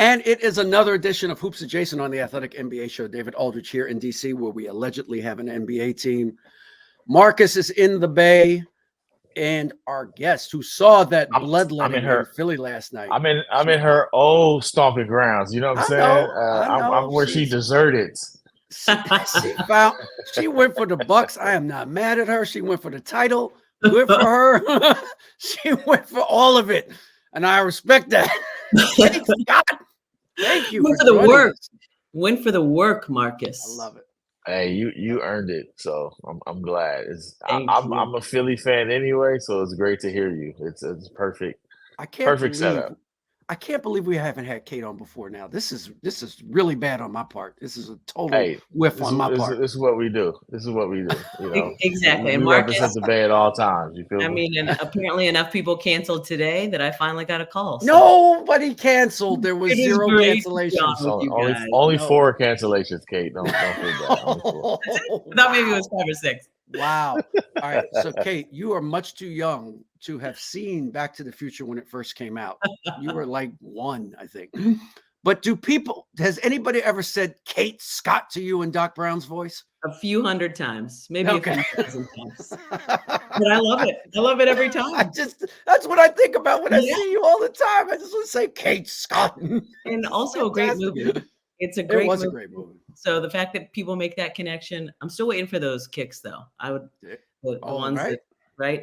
And it is another edition of Hoops Adjacent on the Athletic NBA show. David Aldridge here in DC, where we allegedly have an NBA team. Marcus is in the Bay, and our guest who saw that bloodletting in Philly last night. I'm in her old stomping grounds. You know what I'm saying? I'm where she deserted. She went for the Bucks. I am not mad at her. She went for the title. Good for her. She went for all of it, and I respect that. Thank you for the work. Went for the work, Marcus. I love it. Hey, you earned it. So I'm glad. I'm a Philly fan anyway, so it's great to hear you. It's perfect. Perfect setup. I can't believe we haven't had Kate on before now. This is really bad on my part. This is a total whiff on my part. This is what we do. You know, exactly. And Marcus represent the Bay at all times. You feel me? I mean, and apparently enough people canceled today that I finally got a call. So. Nobody canceled. There was zero cancellations. Only 4 cancellations, Kate. Don't feel bad. I thought maybe it was 5 or 6. Wow. All right. So, Kate, you are much too young to have seen Back to the Future when it first came out. You were like 1, I think. But has anybody ever said Kate Scott to you in Doc Brown's voice? A few hundred times, maybe a few thousand times. But I love it. I love it every time. That's what I think about when I see you all the time. I just want to say Kate Scott. And also a great movie. It was a great movie. So the fact that people make that connection, I'm still waiting for those kicks though. I would the ones that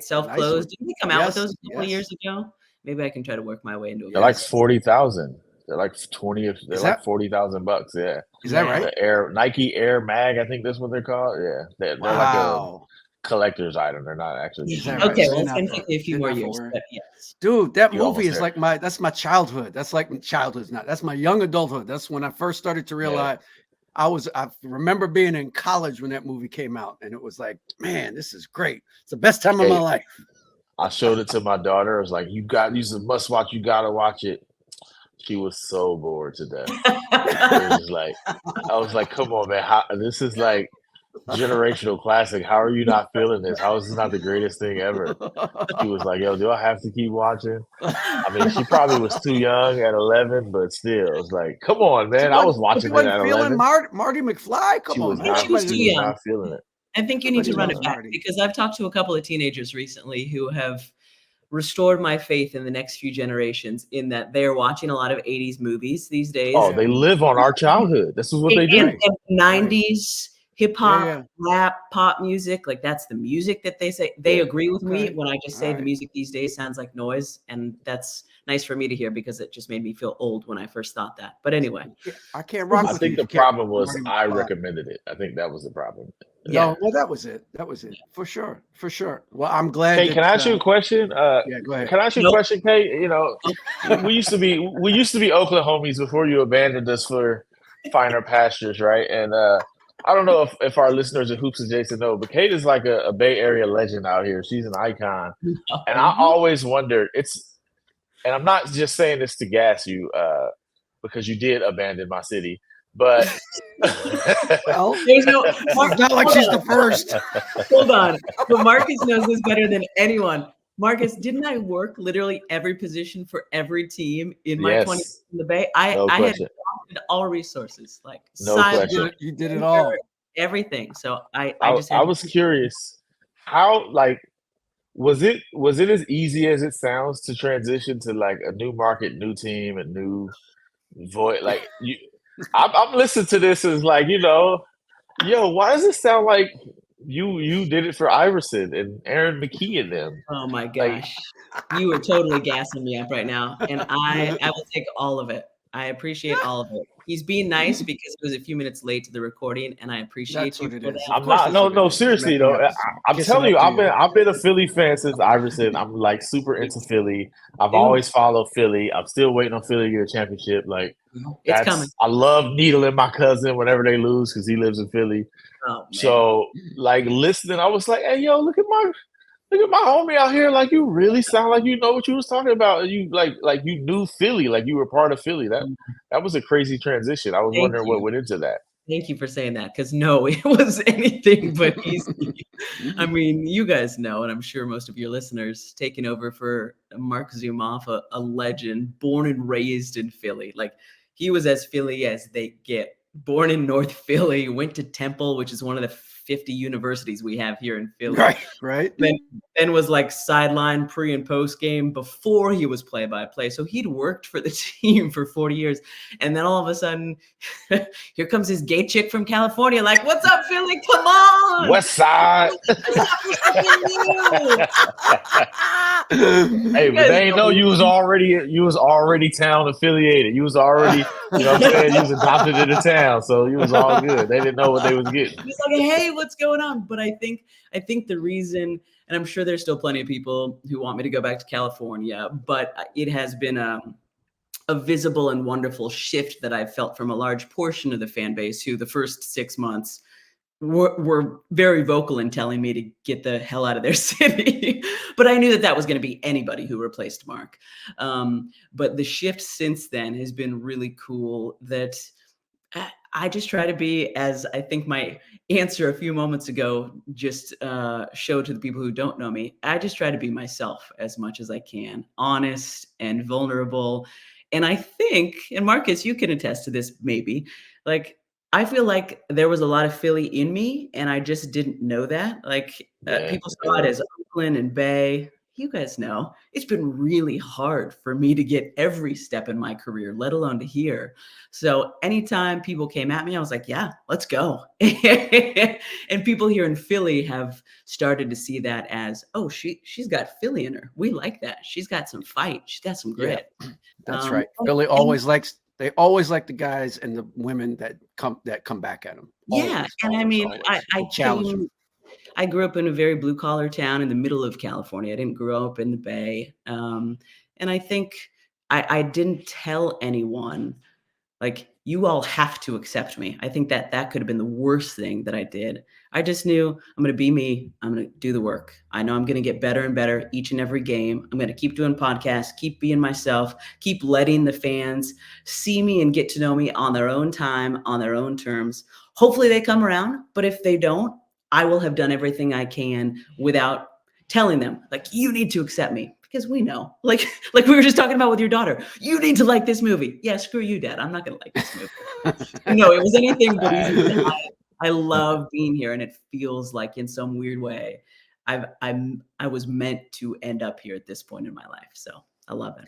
self-closed. Didn't they come out with those a couple of years ago? Maybe I can try to work my way into it. They're like 40,000. They're like 20. They're like $40,000. Yeah. Is that right? The Nike Air Mag, I think that's what they're called. Yeah. They're like a collector's item. They're not actually. Okay, well, it's going to take me a few more years. But yes. Dude, that movie is like that's my childhood. That's like childhood's not. That's my young adulthood. That's when I first started to realize I remember being in college when that movie came out, and it was like, man, this is great. It's the best time of my life. I showed it to my daughter. I was like, this is a must watch. You got to watch it. She was so bored to death. I was like, come on, man. This is like generational classic. How are you not feeling this? How is this not the greatest thing ever? She was like, yo, do I have to keep watching? I mean, she probably was too young at 11, but still, it was like, come on, man. I was watching it at 11. Marty McFly? Come on, man. She was too young. Not feeling it. I think you need to run it back because I've talked to a couple of teenagers recently who have restored my faith in the next few generations in that they're watching a lot of 80s movies these days. Oh, they live on our childhood. This is what they do. And 90s hip hop, rap, pop music. Like that's the music that they say. They agree with me when I just say the music these days sounds like noise. And that's nice for me to hear because it just made me feel old when I first thought that. But anyway. I can't rock with I think the problem was I recommended it. I think that was the problem. Yeah, well, that was it. For sure. Well, I'm glad. Hey, can I ask you a question? Yeah, go ahead. Can I ask you a question, Kate? You know, we used to be Oakland homies before you abandoned us for finer pastures, right? And I don't know if our listeners at Hoops Adjacent know, but Kate is like a Bay Area legend out here. She's an icon, and I always wondered. And I'm not just saying this to gas you, because you did abandon my city. But well, there's not like she's the first. Hold on. But Marcus knows this better than anyone. Marcus, didn't I work literally every position for every team in my 20s in the Bay? I had all resources, like you did it all, everything. So I was curious, how was it as easy as it sounds to transition to like a new market, new team, and new voice? Like you. I'm listening to this as like, you know, yo, why does it sound like you did it for Iverson and Aaron McKee and them? Oh my gosh, you are totally gassing me up right now, and I will take all of it. I appreciate all of it. He's being nice because he was a few minutes late to the recording, and I appreciate you for that. I'm not. No, seriously though. I'm telling you, I've been a Philly fan since Iverson. I'm like super into Philly. I've always followed Philly. I'm still waiting on Philly to get a championship. Like it's coming. I love needling my cousin whenever they lose because he lives in Philly. Oh, so like listening, I was like, hey yo, look at my homie out here. Like you really sound like you know what you was talking about. You like you knew Philly, like you were part of Philly. That was a crazy transition. I was wondering what went into that. Thank you for saying that, because no, it was anything but easy. I mean, you guys know, and I'm sure most of your listeners, taking over for Mark Zumoff, a legend, born and raised in Philly. Like he was as Philly as they get. Born in North Philly, went to Temple, which is one of the 50 universities we have here in Philly. Right. Then was like sideline pre and post game before he was play by play. So he'd worked for the team for 40 years. And then all of a sudden, here comes this gay chick from California, like, what's up, Philly? Come on. West Side. Hey, but they ain't know you was already town affiliated. You was already, you know what I'm saying? You was adopted into town, so you was all good. They didn't know what they was getting. He's like, hey, what's going on? But I think the reason, and I'm sure there's still plenty of people who want me to go back to California, but it has been a visible and wonderful shift that I've felt from a large portion of the fan base who the first 6 months were very vocal in telling me to get the hell out of their city. But I knew that was going to be anybody who replaced Mark. But the shift since then has been really cool, that I just try to be, as I think my answer a few moments ago just showed to the people who don't know me, I just try to be myself as much as I can, honest and vulnerable. And I think, and Marcus, you can attest to this maybe, like, I feel like there was a lot of Philly in me, and I just didn't know that. Like, people saw it as Oakland and Bay. You guys know it's been really hard for me to get every step in my career, let alone to here. So anytime people came at me, I was like, yeah, let's go. And people here in Philly have started to see that as, oh, she's got Philly in her. We like that. She's got some fight. She's got some grit. Yeah, that's right. Philly always likes. They always like the guys and the women that come back at them. Yeah, and I mean, I grew up in a very blue collar town in the middle of California. I didn't grow up in the Bay, and I think I didn't tell anyone, like, you all have to accept me. I think that could have been the worst thing that I did. I just knew I'm going to be me. I'm going to do the work. I know I'm going to get better and better each and every game. I'm going to keep doing podcasts, keep being myself, keep letting the fans see me and get to know me on their own time, on their own terms. Hopefully they come around, but if they don't, I will have done everything I can without telling them, like, you need to accept me. Because we know, like we were just talking about with your daughter, you need to like this movie. Yeah, screw you, Dad. I'm not going to like this movie. No, it was anything but easy. I love being here, and it feels like in some weird way, I was meant to end up here at this point in my life. So I love it.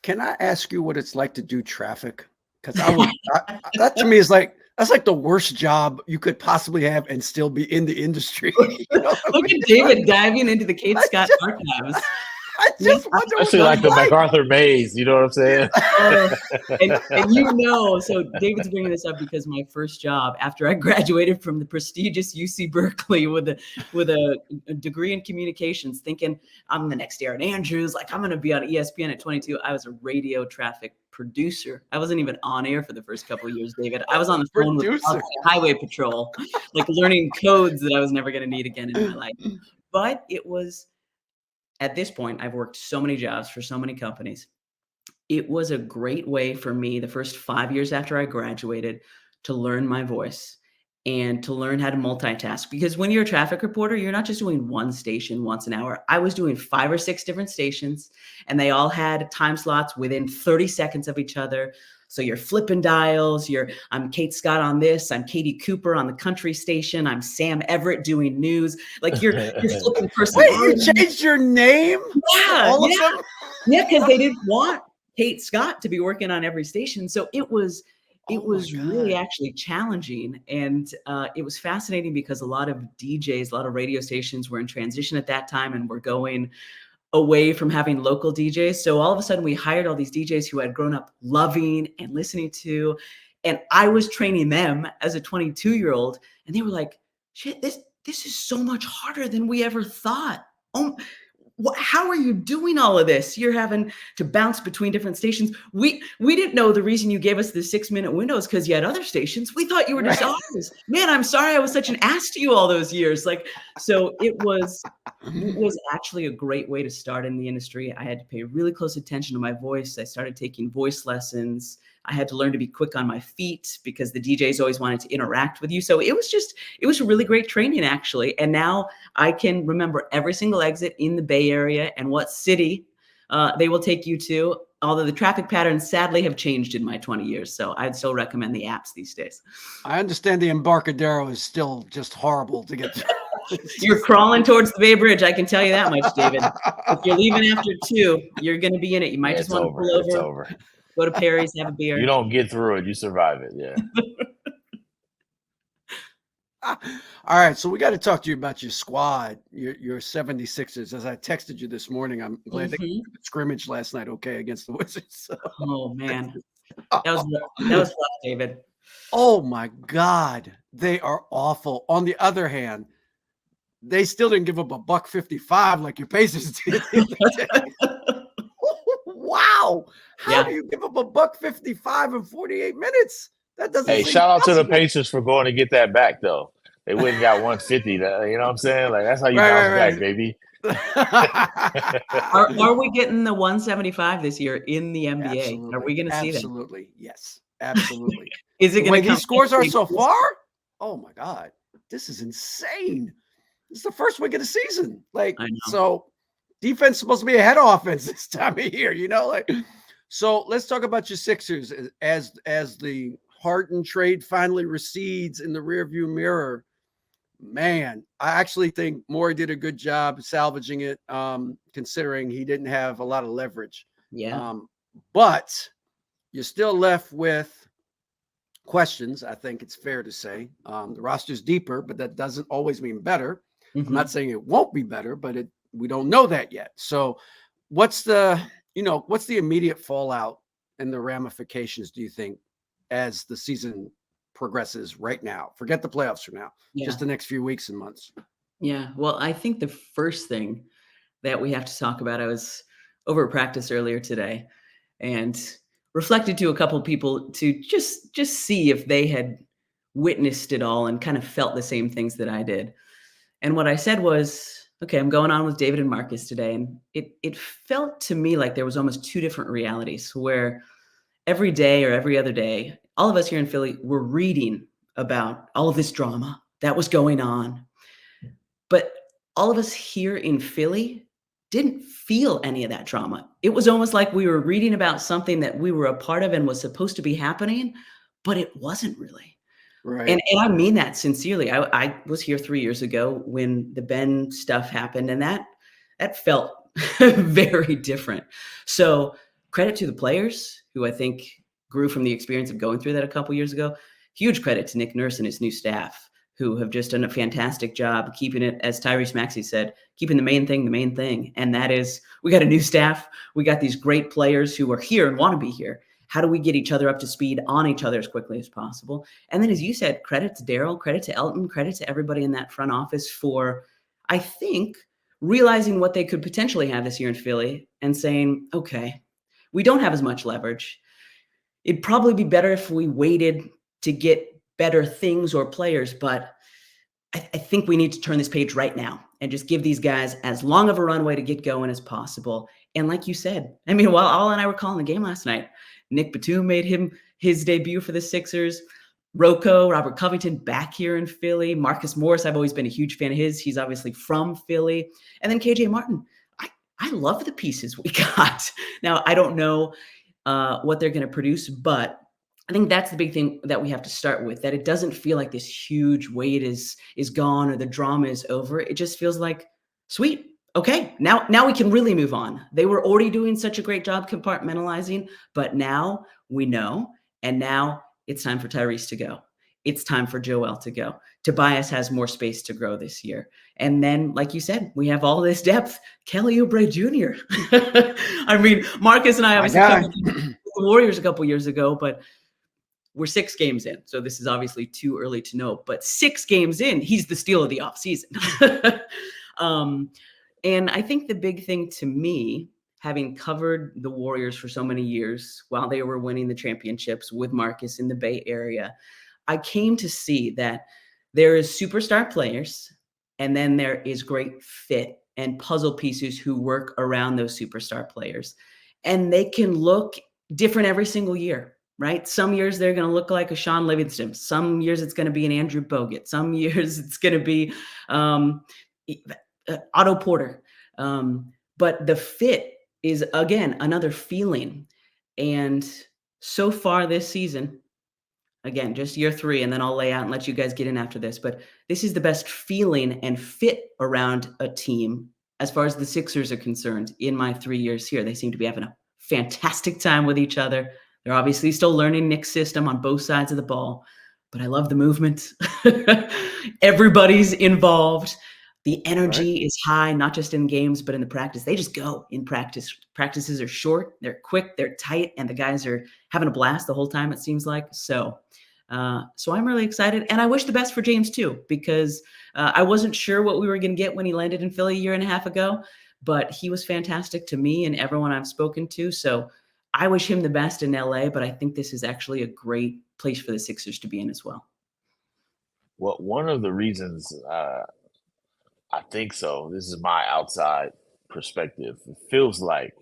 Can I ask you what it's like to do traffic? Because that to me is like, that's like the worst job you could possibly have and still be in the industry. You know Look at David diving into the Kate Scott archives. I just wonder Especially like the MacArthur maze, you know what I'm saying? And you know, so David's bringing this up because my first job after I graduated from the prestigious UC Berkeley with a degree in communications, thinking I'm the next Aaron Andrews, like I'm going to be on ESPN at 22. I was a radio traffic producer. I wasn't even on air for the first couple of years, David. I was on the phone with Highway Patrol, like learning codes that I was never going to need again in my life. But it was, at this point, I've worked so many jobs for so many companies. It was a great way for me the first 5 years after I graduated to learn my voice and to learn how to multitask. Because when you're a traffic reporter, you're not just doing one station once an hour. I was doing 5 or 6 different stations, and they all had time slots within 30 seconds of each other. So you're flipping dials. I'm Kate Scott on this. I'm Katie Cooper on the country station. I'm Sam Everett doing news. Like you're flipping personality. Wait, you changed your name? Yeah, all of them? Yeah, because they didn't want Kate Scott to be working on every station. So it was really actually challenging. And it was fascinating because a lot of DJs, a lot of radio stations were in transition at that time and were going away from having local DJs. So all of a sudden we hired all these DJs who had grown up loving and listening to, and I was training them as a 22-year-old, and they were like, shit, this is so much harder than we ever thought. How are you doing all of this? You're having to bounce between different stations. We didn't know the reason you gave us the 6-minute windows because you had other stations. We thought you were just ours. Man, I'm sorry I was such an ass to you all those years. Like, so it was actually a great way to start in the industry. I had to pay really close attention to my voice. I started taking voice lessons. I had to learn to be quick on my feet because the DJs always wanted to interact with you. So it was really great training, actually. And now I can remember every single exit in the Bay Area and what city they will take you to. although the traffic patterns sadly have changed in my 20 years. So I'd still recommend the apps these days. I understand the Embarcadero is still just horrible to get through. You're crawling towards the Bay Bridge. I can tell you that much, David. If you're leaving after 2, you're going to be in it. You might just want to pull over. It's over. Go to Perry's, have a beer. You don't get through it. You survive it. Yeah. All right. So we got to talk to you about your squad, your 76ers. As I texted you this morning, I'm glad they scrimmaged last night, okay, against the Wizards. Oh, man. That was rough, David. Oh, my God. They are awful. On the other hand, they still didn't give up a $155 like your Pacers did. Wow. How do you give up a $155 in 48 minutes? That doesn't Hey, shout out to the Pacers for going to get that back, though. They went and got 150. You know what I'm saying? Like, that's how you bounce back, baby. Are we getting the 175 this year in the NBA? Absolutely. Are we going to see that? Absolutely. Yes. Absolutely. Is it going to these scores are so far? Oh, my God. This is insane. This is the first week of the season. Like, so defense is supposed to be ahead of offense this time of year, you know? Like, so let's talk about your Sixers as the Harden trade finally recedes in the rearview mirror. Man, I actually think Morey did a good job salvaging it, considering he didn't have a lot of leverage. Yeah. But you're still left with questions, I think it's fair to say. The roster's deeper, but that doesn't always mean better. I'm not saying it won't be better, but we don't know that yet. So what's the immediate fallout and the ramifications, do you think, as the season progresses right now? Forget the playoffs for now, just the next few weeks and months. Yeah. Well, I think the first thing that we have to talk about, I was over at practice earlier today and reflected to a couple of people to just see if they had witnessed it all and kind of felt the same things that I did. And what I said was, okay, I'm going on with David and Marcus today. And it felt to me like there was almost two different realities where every day or every other day, all of us here in Philly were reading about all of this drama that was going on. But all of us here in Philly didn't feel any of that drama. It was almost like we were reading about something that we were a part of and was supposed to be happening, but it wasn't really. Right. And I mean that sincerely. I was here 3 years ago when the Ben stuff happened, and that felt very different. So credit to the players who I think grew from the experience of going through that a couple years ago. Huge credit to Nick Nurse and his new staff who have just done a fantastic job keeping it, as Tyrese Maxey said, keeping the main thing. And that is, we got a new staff. We got these great players who are here and want to be here. How do we get each other up to speed on each other as quickly as possible? And then, as you said, credit to Daryl, credit to Elton, credit to everybody in that front office for, I think, realizing what they could potentially have this year in Philly and saying, okay, we don't have as much leverage. It'd probably be better if we waited to get better things or players, but I think we need to turn this page right now and just give these guys as long of a runway to get going as possible. And like you said, I mean, while Al and I were calling the game last night, Nick Batum made his debut for the Sixers. Rocco, Robert Covington back here in Philly. Marcus Morris, I've always been a huge fan of his. He's obviously from Philly. And then KJ Martin. I love the pieces we got. Now, I don't know what they're going to produce, but I think that's the big thing that we have to start with, that it doesn't feel like this huge weight is gone or the drama is over. It just feels like, sweet. Okay, now we can really move on. They were already doing such a great job compartmentalizing, but now we know, and now it's time for Tyrese to go. It's time for Joel to go. Tobias has more space to grow this year. And then, like you said, we have all this depth. Kelly Oubre Jr. I mean, Marcus and I obviously covered the Warriors a couple years ago, but we're 6 games in. So this is obviously too early to know. But 6 games in, he's the steal of the offseason. And I think the big thing to me, having covered the Warriors for so many years while they were winning the championships with Marcus in the Bay Area, I came to see that there is superstar players and then there is great fit and puzzle pieces who work around those superstar players. And they can look different every single year, right? Some years they're going to look like a Sean Livingston. Some years it's going to be an Andrew Bogut. Some years it's going to be Otto Porter. But the fit is, again, another feeling. And so far this season, again, just year 3, and then I'll lay out and let you guys get in after this, but this is the best feeling and fit around a team as far as the Sixers are concerned in my 3 years here. They seem to be having a fantastic time with each other. They're obviously still learning Nick's system on both sides of the ball, but I love the movement. Everybody's involved. The energy is high, not just in games, but in the practice. They just go in practice. Practices are short, they're quick, they're tight, and the guys are having a blast the whole time, it seems like. So I'm really excited. And I wish the best for James too, because I wasn't sure what we were going to get when he landed in Philly a year and a half ago, but he was fantastic to me and everyone I've spoken to. So I wish him the best in LA, but I think this is actually a great place for the Sixers to be in as well. Well, one of the reasons I think so, this is my outside perspective, it feels like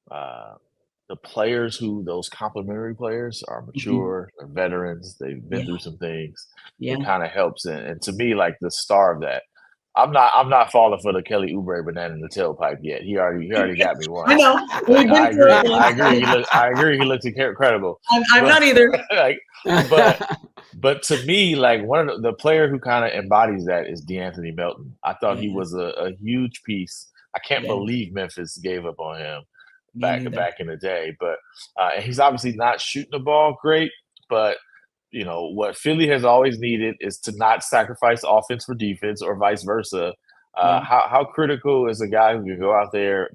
the players those complimentary players are mature, they're veterans, they've been through some things. It kind of helps. And to me, like the star of that, I'm not falling for the Kelly Oubre banana in the tailpipe yet. He already got me once. I know. I agree. He looks incredible. I'm not either. Like, but to me, like one of the player who kind of embodies that is DeAnthony Melton. I thought he was a huge piece. I can't believe Memphis gave up on him back in the day. But and he's obviously not shooting the ball great, but you know what Philly has always needed is to not sacrifice offense for defense or vice versa. How critical is a guy who can go out there,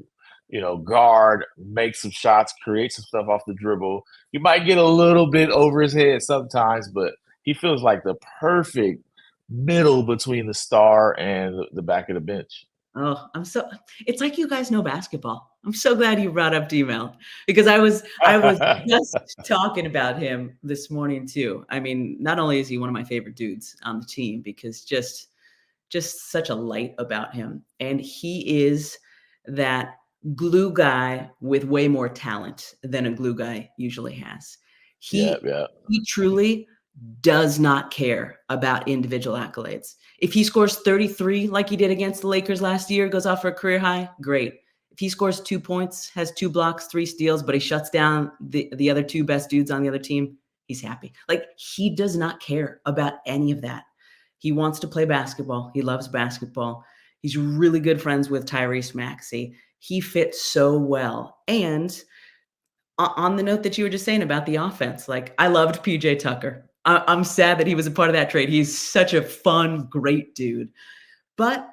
guard, make some shots, create some stuff off the dribble? You might get a little bit over his head sometimes, but he feels like the perfect middle between the star and the back of the bench. Oh, it's like you guys know basketball. I'm so glad you brought up D-Mel because I was just talking about him this morning too. I mean, not only is he one of my favorite dudes on the team because just such a light about him. And he is that glue guy with way more talent than a glue guy usually has. He truly does not care about individual accolades. If he scores 33 like he did against the Lakers last year, goes off for a career high, great. If he scores 2 points, has 2 blocks, 3 steals, but he shuts down the other 2 best dudes on the other team, he's happy. Like, he does not care about any of that. He wants to play basketball. He loves basketball. He's really good friends with Tyrese Maxey. He fits so well. And on the note that you were just saying about the offense, like, I loved PJ Tucker. I'm sad that he was a part of that trade. He's such a fun, great dude. But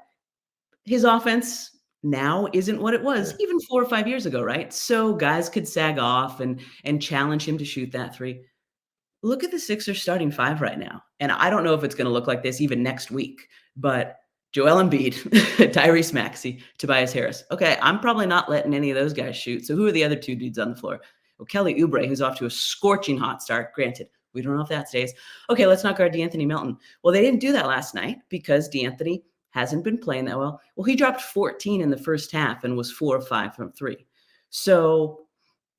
his offense now isn't what it was even 4 or 5 years ago, right? So guys could sag off and challenge him to shoot that 3. Look at the Sixers starting 5 right now. And I don't know if it's going to look like this even next week, but Joel Embiid, Tyrese Maxey, Tobias Harris. Okay, I'm probably not letting any of those guys shoot. So who are the other 2 dudes on the floor? Well, Kelly Oubre, who's off to a scorching hot start. Granted, we don't know if that stays. Okay, let's not guard DeAnthony Melton. Well, they didn't do that last night because DeAnthony hasn't been playing that well. Well, he dropped 14 in the first half and was 4 of 5 from 3. So,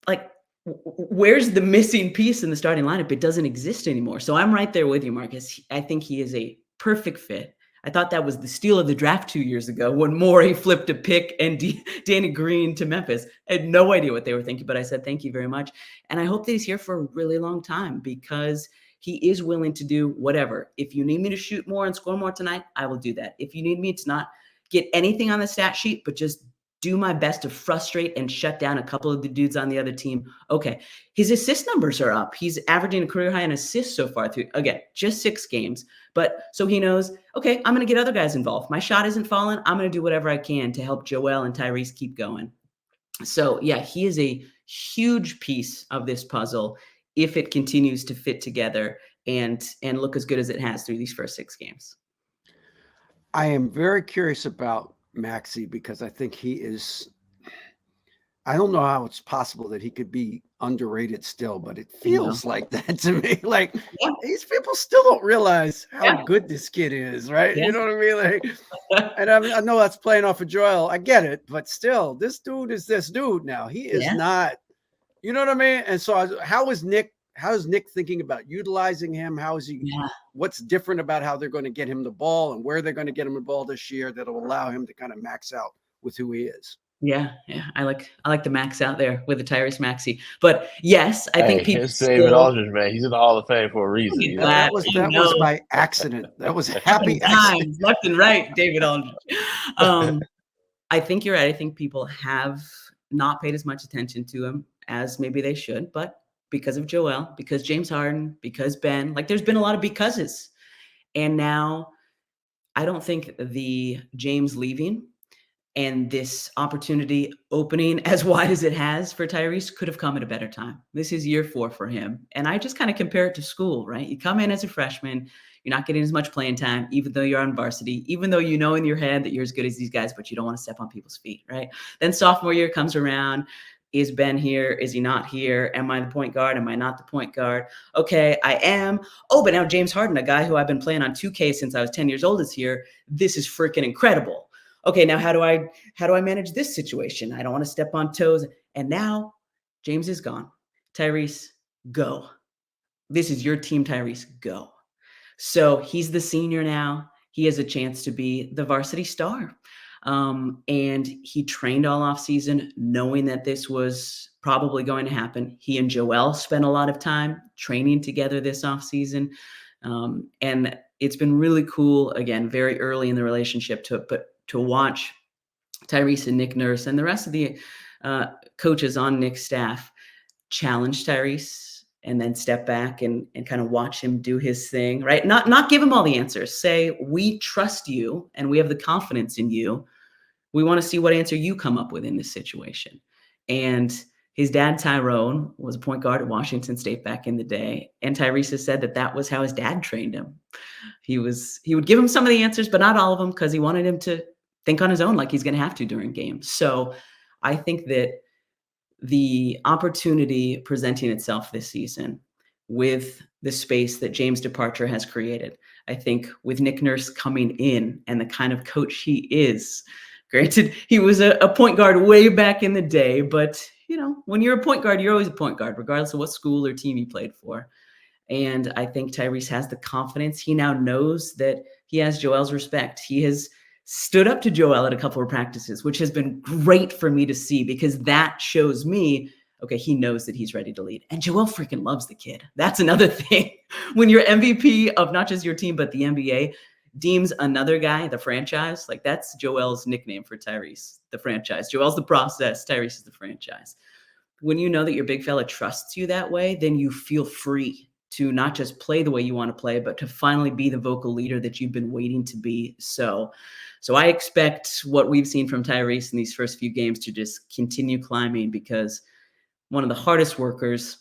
like, where's the missing piece in the starting lineup? It doesn't exist anymore. So I'm right there with you, Marcus. I think he is a perfect fit. I thought that was the steal of the draft 2 years ago when Morey flipped a pick and Danny Green to Memphis. I had no idea what they were thinking, but I said, thank you very much. And I hope that he's here for a really long time because he is willing to do whatever. If you need me to shoot more and score more tonight, I will do that. If you need me to not get anything on the stat sheet, but just do my best to frustrate and shut down a couple of the dudes on the other team. Okay. His assist numbers are up. He's averaging a career high in assists so far through, again, just 6 games. But so he knows, okay, I'm going to get other guys involved. My shot isn't falling. I'm going to do whatever I can to help Joel and Tyrese keep going. So yeah, he is a huge piece of this puzzle if it continues to fit together and look as good as it has through these first 6 games. I am very curious about Maxey because I think he is, I don't know how it's possible that he could be underrated still, but it feels like that to me. Like these people still don't realize how good this kid is, right? You know what I mean? Like, and I know that's playing off of Joel. I get it, but still, this dude is this dude now. He is not, you know what I mean? And so how is Nick thinking about utilizing him? How is he, what's different about how they're going to get him the ball and where they're going to get him the ball this year that'll allow him to kind of max out with who he is? Yeah, I like the Max out there with the Tyrese Maxey. But yes, I think Hey, people it's David still Aldridge, man. He's in the Hall of Fame for a look reason. at You know, that. I that was know. by accident. That was a Dropping happy accident. dimes left and right, David Aldridge. Um, I think you're right. I think people have not paid as much attention to him as maybe they should, but because of Joel, because James Harden, because Ben, like there's been a lot of becauses. And now I don't think the James leaving and this opportunity opening as wide as it has for Tyrese could have come at a better time. This is year 4 for him. And I just kind of compare it to school, right? You come in as a freshman, you're not getting as much playing time, even though you're on varsity, even though you know in your head that you're as good as these guys, but you don't want to step on people's feet, right? Then sophomore year comes around. Is Ben here? Is he not here? Am I the point guard? Am I not the point guard? Okay, I am. Oh, but now James Harden, a guy who I've been playing on 2K since I was 10 years old, is here. This is freaking incredible. Okay, now how do I manage this situation? I don't want to step on toes. And now James is gone. Tyrese, go. This is your team, Tyrese, go. So he's the senior now. He has a chance to be the varsity star. And he trained all off season knowing that this was probably going to happen. He and Joel spent a lot of time training together this off season. And it's been really cool, again, very early in the relationship to watch Tyrese and Nick Nurse and the rest of the coaches on Nick's staff challenge Tyrese and then step back and kind of watch him do his thing, right? Not give him all the answers. Say, we trust you and we have the confidence in you. We want to see what answer you come up with in this situation. And his dad, Tyrone, was a point guard at Washington State back in the day. And Tyrese has said that was how his dad trained him. He would give him some of the answers, but not all of them, because he wanted him to think on his own like he's going to have to during games. So I think that the opportunity presenting itself this season with the space that James' departure has created, I think with Nick Nurse coming in and the kind of coach he is, granted, he was a point guard way back in the day, but when you're a point guard, you're always a point guard, regardless of what school or team you played for. And I think Tyrese has the confidence. He now knows that he has Joel's respect. He has stood up to Joel at a couple of practices, which has been great for me to see, because that shows me, okay, he knows that he's ready to lead. And Joel freaking loves the kid. That's another thing. When you're MVP of not just your team, but the NBA, deems another guy the franchise, like that's Joel's nickname for Tyrese, the franchise. Joel's the process, Tyrese is the franchise. When you know that your big fella trusts you that way, then you feel free to not just play the way you want to play, but to finally be the vocal leader that you've been waiting to be. So I expect what we've seen from Tyrese in these first few games to just continue climbing, because one of the hardest workers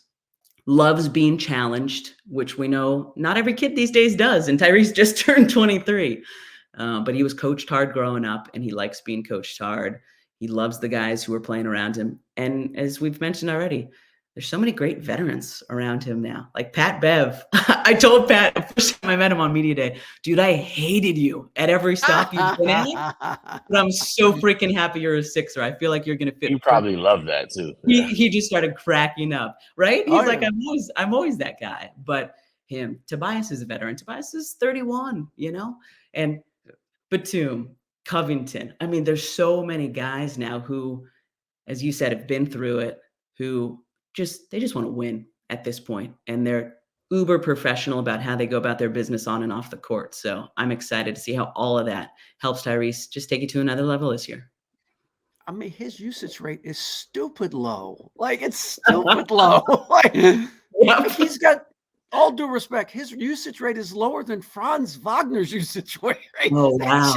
loves being challenged, which we know not every kid these days does. And Tyrese just turned 23, but he was coached hard growing up, and he likes being coached hard. He loves the guys who are playing around him. And as we've mentioned already, there's so many great veterans around him now. Like Pat Bev. I told Pat the first time I met him on media day, dude, I hated you at every stop you've been at, but I'm so freaking happy you're a Sixer. I feel like you're going to fit. You probably love that too. Yeah. He just started cracking up, right? He's like, I'm always that guy. But Tobias is a veteran. Tobias is 31, and Batum, Covington. I mean, there's so many guys now who, as you said, have been through it, who they just want to win at this point, and they're uber professional about how they go about their business on and off the court. So I'm excited to see how all of that helps Tyrese just take it to another level this year. I mean, his usage rate is stupid low. Like, it's stupid low. Like, he's got, all due respect, his usage rate is lower than Franz Wagner's usage rate. Oh, wow.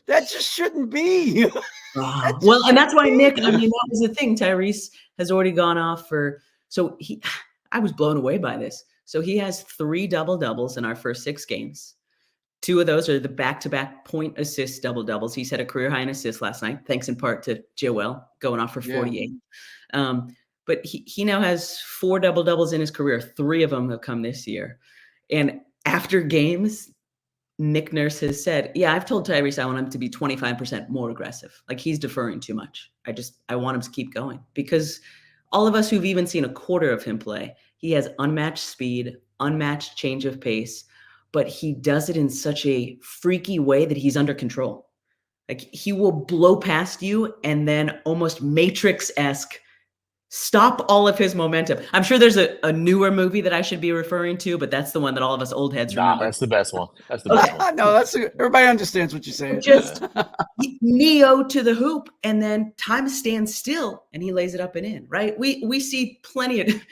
That just shouldn't be. Wow. Well, and that's why Nick, I mean, that was the thing. Tyrese has already gone off I was blown away by this. So he has 3 double-doubles in our first 6 games. 2 of those are the back-to-back point assist double-doubles. He set a career high in assists last night, thanks in part to Joel going off for 48. But he now has 4 double-doubles in his career. 3 of them have come this year. And after games, Nick Nurse has said, yeah, I've told Tyrese I want him to be 25% more aggressive. Like, he's deferring too much. I want him to keep going, because all of us who've even seen a quarter of him play, he has unmatched speed, unmatched change of pace, but he does it in such a freaky way that he's under control. Like he will blow past you and then almost Matrix-esque stop all of his momentum. I'm sure there's a newer movie that I should be referring to, but that's the one that all of us old heads remember. That's the best one. That's the best one. No, everybody understands what you're saying. Just Neo to the hoop, and then time stands still, and he lays it up and in. Right? We see plenty of.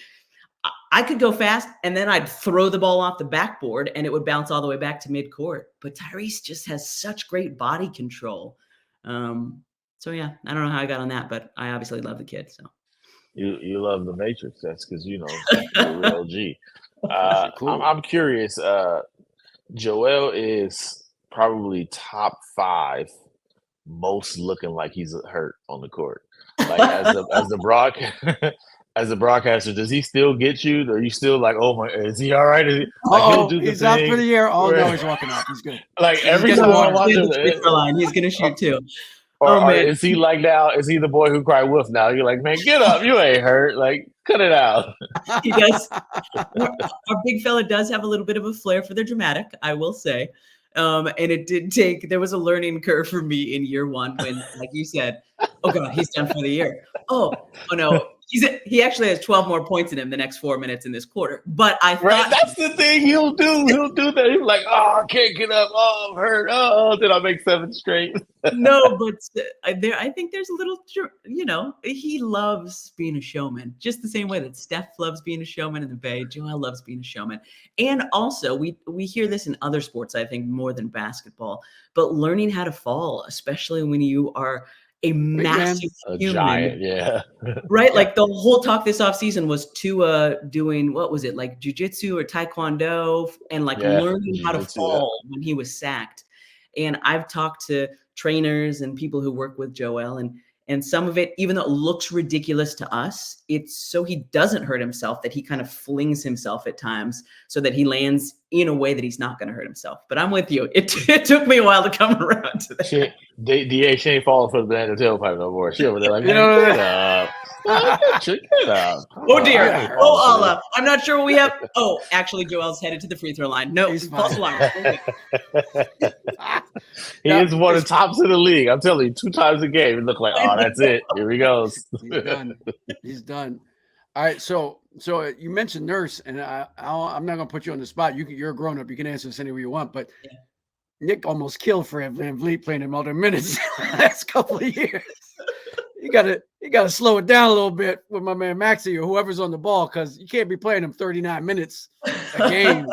I could go fast, and then I'd throw the ball off the backboard, and it would bounce all the way back to midcourt. But Tyrese just has such great body control. So yeah, I don't know how I got on that, but I obviously love the kid. So. You love the Matrix. That's because you're a real G. Cool. I'm curious. Joel is probably top 5 most looking like he's hurt on the court. Like as the broadcaster, does he still get you? Are you still like, oh my, is he all right? He's out for the year. Oh no, he's walking off. He's good. Like every time I watch him, he's gonna shoot too. Or is he like now? Is he the boy who cried wolf now? You're like, man, get up. You ain't hurt. Like, cut it out. He does. Our big fella does have a little bit of a flair for the dramatic, I will say. And it did there was a learning curve for me in year 1 when, like you said, oh God, he's done for the year. Oh no. He actually has 12 more points in him the next 4 minutes in this quarter. But I thought that's the thing he'll do. He'll do that. He's like, oh, I can't get up. Oh, I'm hurt. Oh, did I make 7 straight? No, but I think there's a little, he loves being a showman, just the same way that Steph loves being a showman in the Bay. Joel loves being a showman. And also we hear this in other sports, I think, more than basketball, but learning how to fall, especially when you are a massive human, giant, yeah. Right? Like the whole talk this offseason was Tua doing, what was it, like jiu-jitsu or taekwondo, and like learning how to fall when he was sacked. And I've talked to trainers and people who work with Joel, and some of it, even though it looks ridiculous to us, it's so he doesn't hurt himself that he kind of flings himself at times so that he lands in a way that he's not going to hurt himself. But I'm with you. It took me a while to come around to that. She ain't falling for the banana tailpipe no more. She over there like, get up. Get up. Oh dear. Oh Allah. I'm not sure what we have. Oh, actually, Joel's headed to the free throw line. No, he's false alarm. He is one of the tops in the league. I'm telling you, 2 times a game. It looked like, oh, that's it. Here he goes. He's done. All right. So you mentioned Nurse, and I'm not going to put you on the spot. You're a grown up. You can answer this any way you want. But Nick almost killed Fred VanVleet playing him all the minutes the last couple of years. You gotta slow it down a little bit with my man Maxey or whoever's on the ball, because you can't be playing him 39 minutes a game.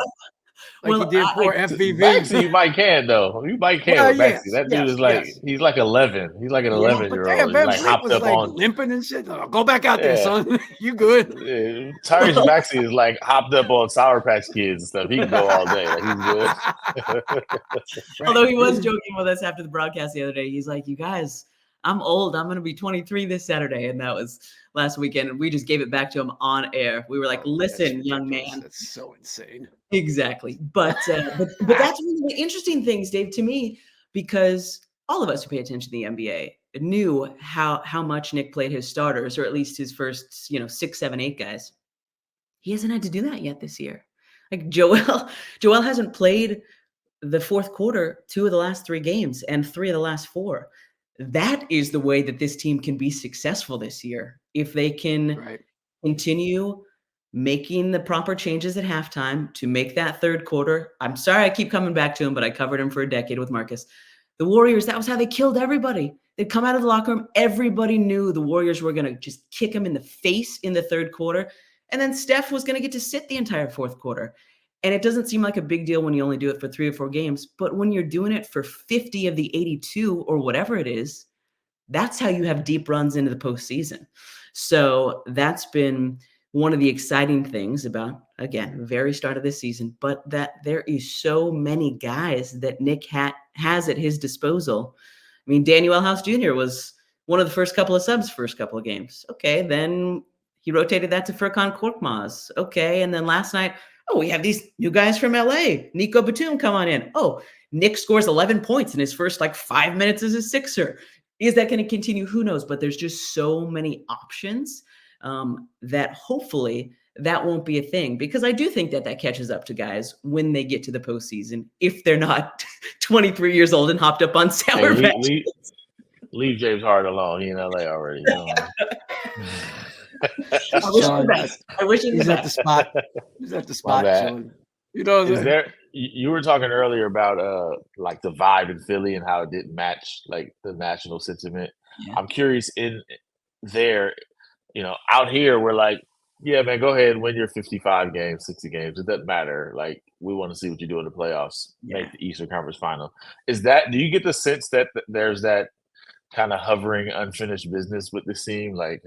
Like he did for FVV. Maxey, you might can though. You might can with Maxey. That dude is like he's like 11. He's like an 11-year-old. He's like hopped up on limping and shit. Go back out there, son. You good? Yeah. Tyrese Maxey is like hopped up on Sour Patch Kids and stuff. He can go all day. Like, he's good. Although he was joking with us after the broadcast the other day. He's like, you guys, I'm old. I'm going to be 23 this Saturday. And that was last weekend. And we just gave it back to him on air. We were like, listen, young man. That's so insane. Exactly. But that's one of the interesting things, Dave, to me, because all of us who pay attention to the NBA knew how much Nick played his starters, or at least his first, 6, 7, 8 guys. He hasn't had to do that yet this year. Like Joel hasn't played the fourth quarter 2 of the last 3 games and 3 of the last 4. That is the way that this team can be successful this year. If they can continue making the proper changes at halftime to make that third quarter. I'm sorry I keep coming back to him, but I covered him for a decade with Marcus. The Warriors, that was how they killed everybody. They'd come out of the locker room. Everybody knew the Warriors were going to just kick him in the face in the third quarter. And then Steph was going to get to sit the entire fourth quarter. And it doesn't seem like a big deal when you only do it for 3 or 4 games. But when you're doing it for 50 of the 82 or whatever it is, that's how you have deep runs into the postseason. So that's been one of the exciting things about, again, very start of this season, but that there is so many guys that Nick has at his disposal. I mean, Daniel House Jr. was one of the first couple of subs, first couple of games. Okay, then he rotated that to Furkan Korkmaz. Okay, and then last night, we have these new guys from LA. Nico Batum, come on in. Nick scores 11 points in his first 5 minutes as a Sixer. Is that going to continue? Who knows? But there's just so many options that hopefully that won't be a thing, because I do think that catches up to guys when they get to the postseason, if they're not 23 years old and hopped up on Sour Hey, Patch. leave James Harden alone. He in LA already. I wish him the best. I wish him the He's at the best. spot. He's at the My spot bad. chilling. You know, Is there? You were talking earlier about like the vibe in Philly and how it didn't match like the national sentiment. Yeah. I'm curious in there, you know, out here we're like, yeah, man, go ahead, win your 55 games, 60 games. It doesn't matter. Like, we want to see what you do in the playoffs, make the Eastern Conference Final. Do you get the sense that there's that kind of hovering unfinished business with this team? Like,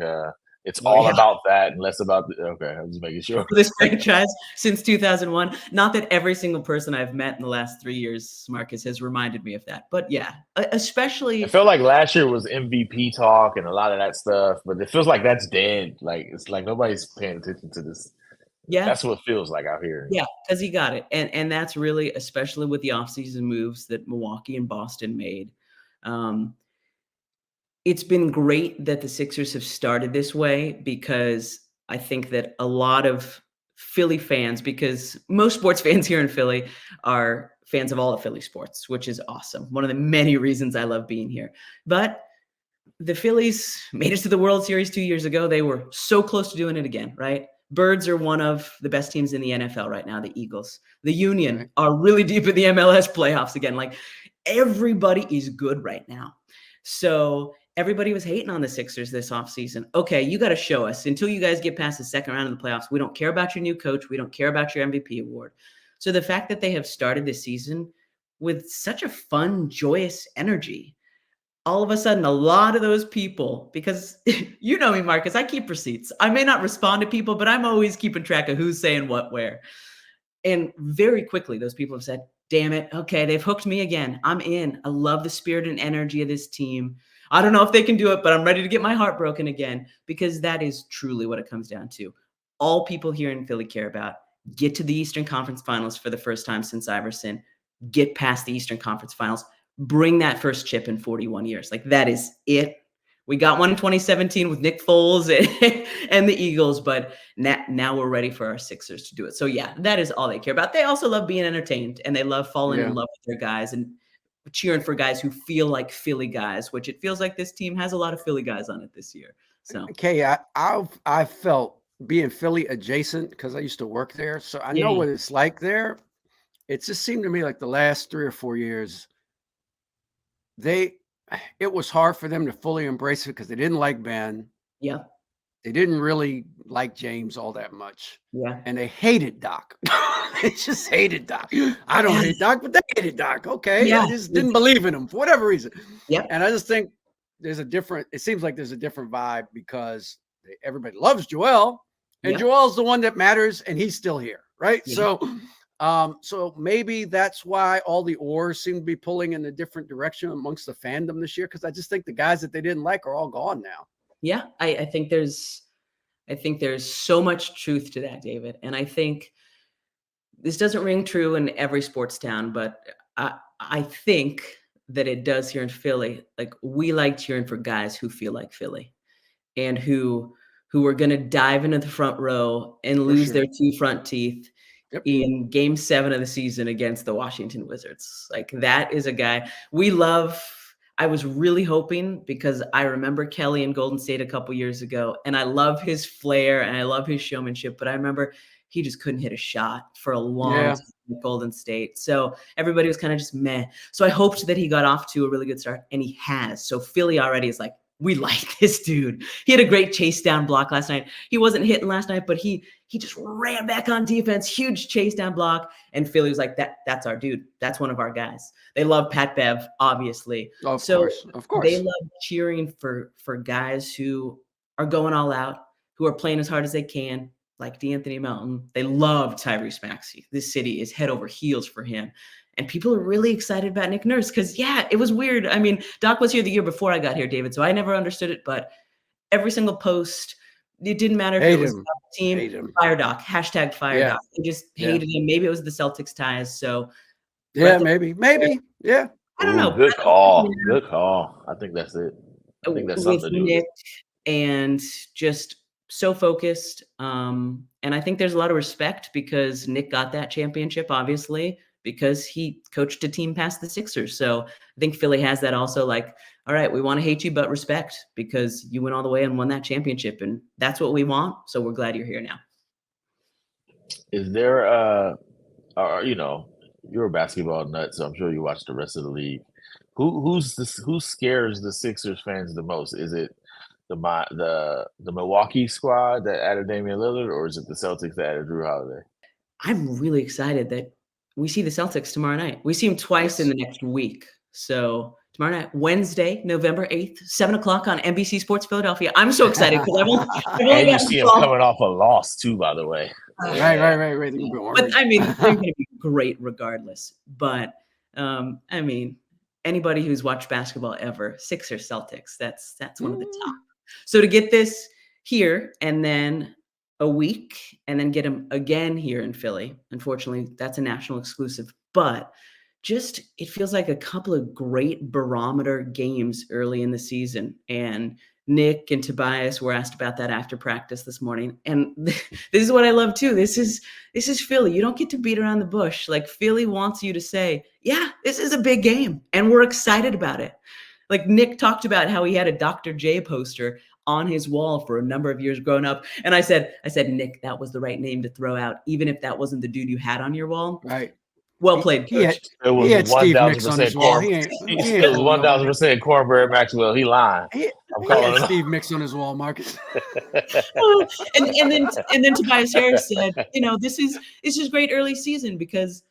it's all about that and less about okay, I'm just making sure. This franchise since 2001. Not that every single person I've met in the last 3 years, Marcus, has reminded me of that. But yeah, especially. I felt like last year was MVP talk and a lot of that stuff, but it feels like that's dead. Like, it's like nobody's paying attention to this. Yeah. That's what it feels like out here. Yeah, because he got it. And that's really, especially with the offseason moves that Milwaukee and Boston made. It's been great that the Sixers have started this way, because I think that a lot of Philly fans, because most sports fans here in Philly are fans of all of Philly sports, which is awesome. One of the many reasons I love being here. But the Phillies made it to the World Series 2 years ago. They were so close to doing it again, right? Birds are one of the best teams in the NFL right now, the Eagles. The Union are really deep in the MLS playoffs again. Like, everybody is good right now. So everybody was hating on the Sixers this offseason. Okay, you got to show us. Until you guys get past the second round of the playoffs, we don't care about your new coach. We don't care about your MVP award. So the fact that they have started this season with such a fun, joyous energy, all of a sudden, a lot of those people, because you know me, Marcus, I keep receipts. I may not respond to people, but I'm always keeping track of who's saying what where. And very quickly, those people have said, damn it, okay, they've hooked me again. I'm in. I love the spirit and energy of this team. I don't know if they can do it, but I'm ready to get my heart broken again, because that is truly what it comes down to. All people here in Philly care about: get to the Eastern Conference Finals for the first time since Iverson, get past the Eastern Conference Finals, bring that first chip in 41 years. Like, that is it. We got one in 2017 with Nick Foles and the Eagles, but now we're ready for our Sixers to do it. So yeah, that is all they care about. They also love being entertained, and they love falling in love with their guys and cheering for guys who feel like Philly guys, which it feels like this team has a lot of Philly guys on it this year. So okay, I felt being Philly adjacent because I used to work there, so I know what it's like there. It just seemed to me like the last 3 or 4 years, it was hard for them to fully embrace it because they didn't like Ben. Yeah. They didn't really like James all that much. Yeah. And they hated Doc. They just hated Doc. I don't hate Doc, but they hated Doc. Okay. Yeah. I just didn't believe in him for whatever reason. Yep. And I just think it seems like there's a different vibe because everybody loves Joel, and Joel's the one that matters, and he's still here. Right. Yeah. So maybe that's why all the oars seem to be pulling in a different direction amongst the fandom this year. Cause I just think the guys that they didn't like are all gone now. Yeah. I think there's so much truth to that, David. And I think this doesn't ring true in every sports town, but I think that it does here in Philly. Like, we like cheering for guys who feel like Philly and who are going to dive into the front row and lose their 2 front teeth in Game 7 of the season against the Washington Wizards. Like, that is a guy we love. I was really hoping, because I remember Kelly in Golden State a couple years ago, and I love his flair and I love his showmanship, but I remember he just couldn't hit a shot for a long time at Golden State. So everybody was kind of just meh. So I hoped that he got off to a really good start, and he has. So Philly already is like, we like this dude. He had a great chase down block last night. He wasn't hitting last night, but he just ran back on defense, huge chase down block. And Philly was like, that's our dude. That's one of our guys. They love Pat Bev, obviously. Of course. They love cheering for guys who are going all out, who are playing as hard as they can, like DeAnthony Melton. They love Tyrese Maxey. This city is head over heels for him. And people are really excited about Nick Nurse because, it was weird. I mean, Doc was here the year before I got here, David, so I never understood it. But every single post, it didn't matter if it was about the team, fire Doc, hashtag fire Doc. They just hated him. Maybe it was the Celtics ties. So, maybe. Yeah. I don't know. Good call. Good call. I think that's it. I think that's something to do with Nick it. and just so focused. And I think there's a lot of respect because Nick got that championship, obviously, because he coached a team past the Sixers. So I think Philly has that also, like, all right, we want to hate you, but respect because you went all the way and won that championship. And that's what we want. So we're glad you're here now. Is there you know, you're a basketball nut, so I'm sure you watch the rest of the league. Who scares the Sixers fans the most? Is it the Milwaukee squad that added Damian Lillard, or is it the Celtics that added Drew Holiday? I'm really excited that we see the Celtics tomorrow night. We see them twice in the next week. So tomorrow night, Wednesday, November 8th, 7 o'clock on NBC Sports Philadelphia. I'm so excited because I've only And you see them coming off a loss too, by the way. Right. But I mean, they're going to be great regardless. But I mean, anybody who's watched basketball ever, Sixers, Celtics, that's one of the top. So to get this here and then a week and then get them again here in Philly, unfortunately, that's a national exclusive. But just it feels like a couple of great barometer games early in the season. And Nick and Tobias were asked about that after practice this morning. And this is what I love too. This is Philly. You don't get to beat around the bush. Like Philly wants you to say, yeah, this is a big game. And we're excited about it. Like Nick talked about how he had a Dr. J poster on his wall for a number of years growing up. And I said, Nick, that was the right name to throw out, even if that wasn't the dude you had on your wall. Right. Well played. He had Steve Mix on his wall. It was 1,000% Cornbread Maxwell. He lying. He had Steve Mix on his wall, Marcus. and then Tobias Harris said, it's just great early season because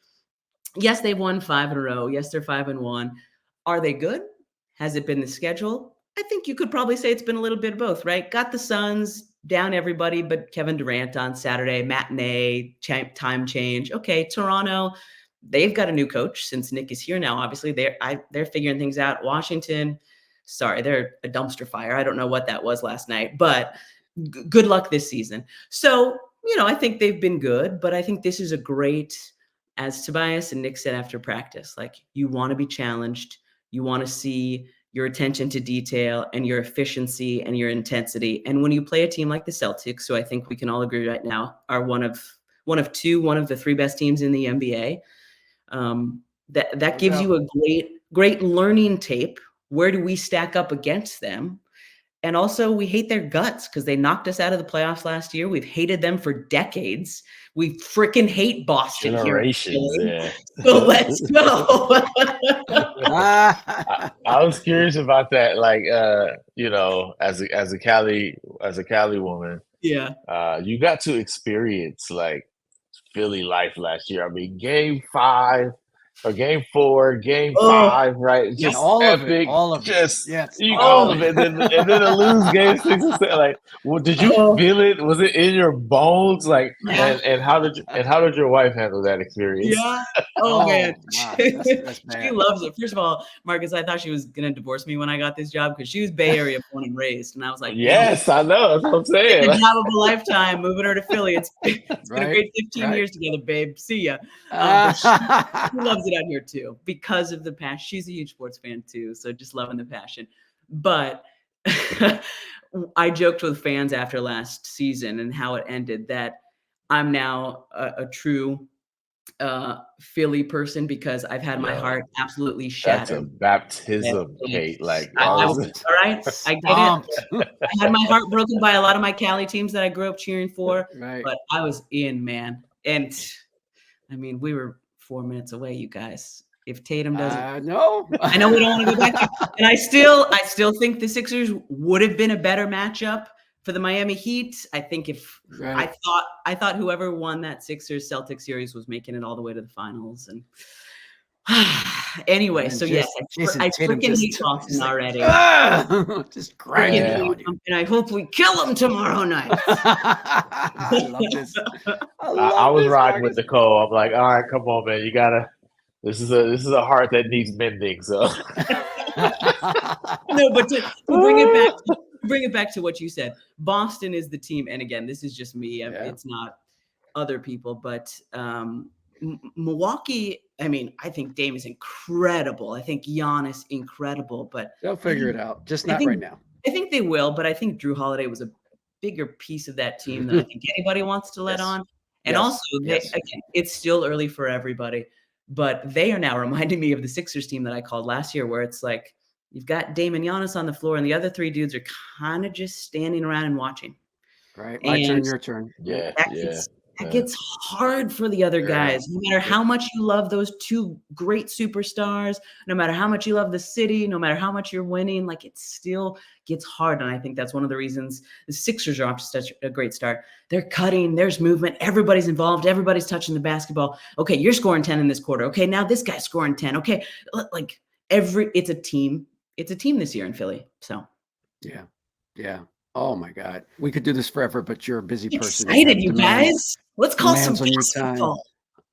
yes, they've won 5 in a row. Yes, they're 5-1. Are they good? Has it been the schedule? I think you could probably say it's been a little bit of both, right? Got the Suns down everybody, but Kevin Durant on Saturday, matinee, time change. Okay, Toronto, they've got a new coach since Nick is here now. Obviously, they're figuring things out. Washington, sorry, they're a dumpster fire. I don't know what that was last night, but good luck this season. So, I think they've been good, but I think this is a great, as Tobias and Nick said after practice, like you want to be challenged. You want to see your attention to detail and your efficiency and your intensity. And when you play a team like the Celtics, who I think we can all agree right now are one of the 3 best teams in the NBA, that gives you a great learning tape. Where do we stack up against them? And also we hate their guts because they knocked us out of the playoffs last year. We've hated them for decades. We freaking hate Boston generations. Here. So let's go. I was curious about that. Like, as a Cali woman, yeah, you got to experience like Philly life last year. I mean, Game 5 or Game 4, Game 5, right? Just all epic, all of it. All of it. And then to lose Game 6 and 7, like, well, did you feel it? Was it in your bones? Like, and how did your wife handle that experience? Yeah. Oh man, wow. That's she loves it. First of all, Marcus, I thought she was gonna divorce me when I got this job because she was Bay Area born and raised, and I was like, yes, I know. That's what I'm saying. The job of a lifetime, moving her to Philly. It's been a great 15 years together, babe. See ya. She loves it out here too because of the passion. She's a huge sports fan too, so just loving the passion. But I joked with fans after last season and how it ended that I'm now a true Philly person because I've had my heart absolutely shattered. That's a baptism, Kate. Like, all right, I get it. I had my heart broken by a lot of my Cali teams that I grew up cheering for, but I was in, man. And I mean, we were 4 minutes away, you guys. If Tatum doesn't, no, I know we don't want to go back there. And I still think the Sixers would have been a better matchup for the Miami Heat. I think if I thought whoever won that Sixers Celtics series was making it all the way to the finals. And anyway, so yes, I freaking hate Boston already. Just grinding on you. And I hope we kill them tomorrow night. I love this. I was riding with Nicole. I'm like, all right, come on, man, you gotta. This is a heart that needs mending. So no, but to bring it back to what you said, Boston is the team. And again, this is just me. It's not other people, but Milwaukee. I mean, I think Dame is incredible. I think Giannis incredible, but they'll figure it out. Just not right now. I think they will, but I think Drew Holiday was a bigger piece of that team than I think anybody wants to let Yes. on. And Yes. also, Yes. again, it's still early for everybody, but they are now reminding me of the Sixers team that I called last year, where it's like you've got Dame and Giannis on the floor, and the other three dudes are kind of just standing around and watching. Right. My turn, your turn. Yeah. That gets hard for the other guys. No matter how much you love those two great superstars, no matter how much you love the city, no matter how much you're winning, like it still gets hard. And I think that's one of the reasons the Sixers are off to such a great start. They're cutting, there's movement, everybody's involved, everybody's touching the basketball. Okay, you're scoring 10 in this quarter. Okay, now this guy's scoring 10. Okay, like it's a team. It's a team this year in Philly. So yeah. Oh my God, we could do this forever, but you're a busy person. Excited, you guys. Let's call some on your basketball. time.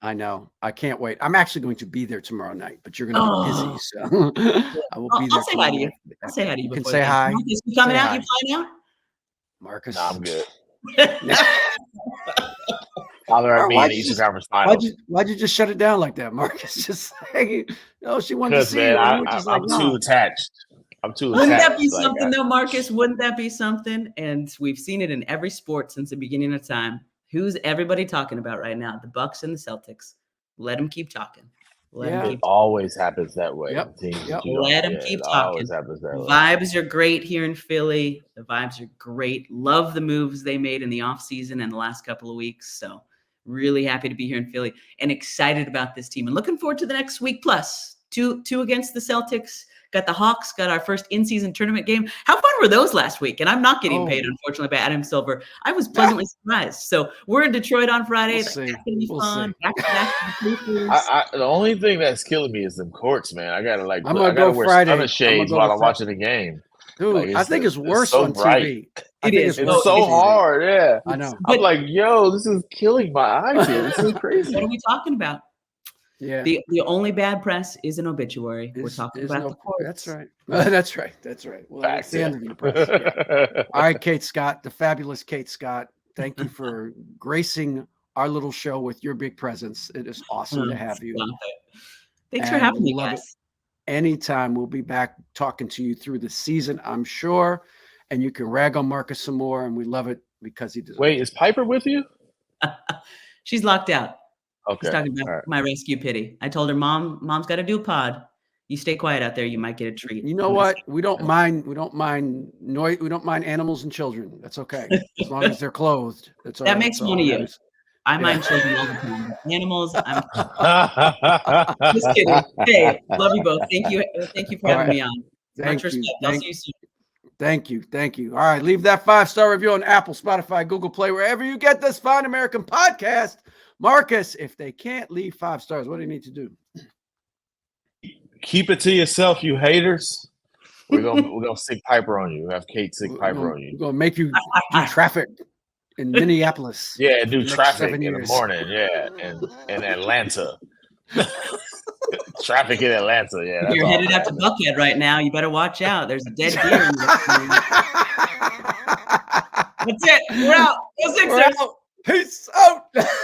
I know. I can't wait. I'm actually going to be there tomorrow night, but you're going to be busy, so I will be there. I'll say hi to you. I'll say hi to you. You can say hi. Marcus, you coming out? You flying out? Marcus, No, I'm good. I'll meet in the Eastern Conference Finals. Why'd you just shut it down like that, Marcus? Just say, no, she wanted to see you. I'm too attached. Wouldn't that be something though, Marcus? Wouldn't that be something? And we've seen it in every sport since the beginning of time. Who's everybody talking about right now? The Bucks and the Celtics. Let them keep talking. It always happens that way. Yep. Let them keep talking. Vibes are great here in Philly. The vibes are great. Love the moves they made in the offseason and the last couple of weeks. So really happy to be here in Philly and excited about this team and looking forward to the next week plus. Two against the Celtics. Got the Hawks, got our first in-season tournament game. How fun were those last week? And I'm not getting paid, unfortunately, by Adam Silver. I was pleasantly surprised. So we're in Detroit on Friday. That's going to be fun. The only thing that's killing me is them courts, man. I gotta I'm gonna go wear Friday. Stunner shades while I'm watching the game. Dude, I think it's worse on TV. It is. It's so hard. Yeah, I know. I'm like, yo, this is killing my eyes here. This is crazy. What are we talking about? Yeah. The only bad press is an obituary. We're talking about the courts. That's right. That's right. Well, that's the end of the press. Yeah. All right, Kate Scott, the fabulous Kate Scott. Thank you for gracing our little show with your big presence. It is awesome to have you. Thanks for having me, guys. Anytime. We'll be back talking to you through the season, I'm sure. And you can rag on Marcus some more, and we love it because he does. Wait, is Piper with you? She's locked out. Okay. She's talking about my rescue pity. I told her, Mom's got to do a pod. You stay quiet out there. You might get a treat. You know what? We don't mind noise. We don't mind animals and children. That's okay. As long as they're clothed. That's all that right. makes one of you. I mind children all the time. Animals, I'm just kidding. Hey, love you both. Thank you for having me on. Much respect. I'll see you soon. Thank you. All right, leave that 5-star review on Apple, Spotify, Google Play, wherever you get this fine American podcast. Marcus, if they can't leave 5 stars, what do you need to do? Keep it to yourself, you haters. We're gonna stick Piper on you. We have Kate stick Piper on you. We're gonna make you do traffic in Minneapolis. Yeah, do traffic in the morning. Yeah, in Atlanta. Traffic in Atlanta. Yeah, you're headed out to Buckhead right now. You better watch out. There's a dead deer in this thing. That's it. We're out. Go Sixers. Peace out.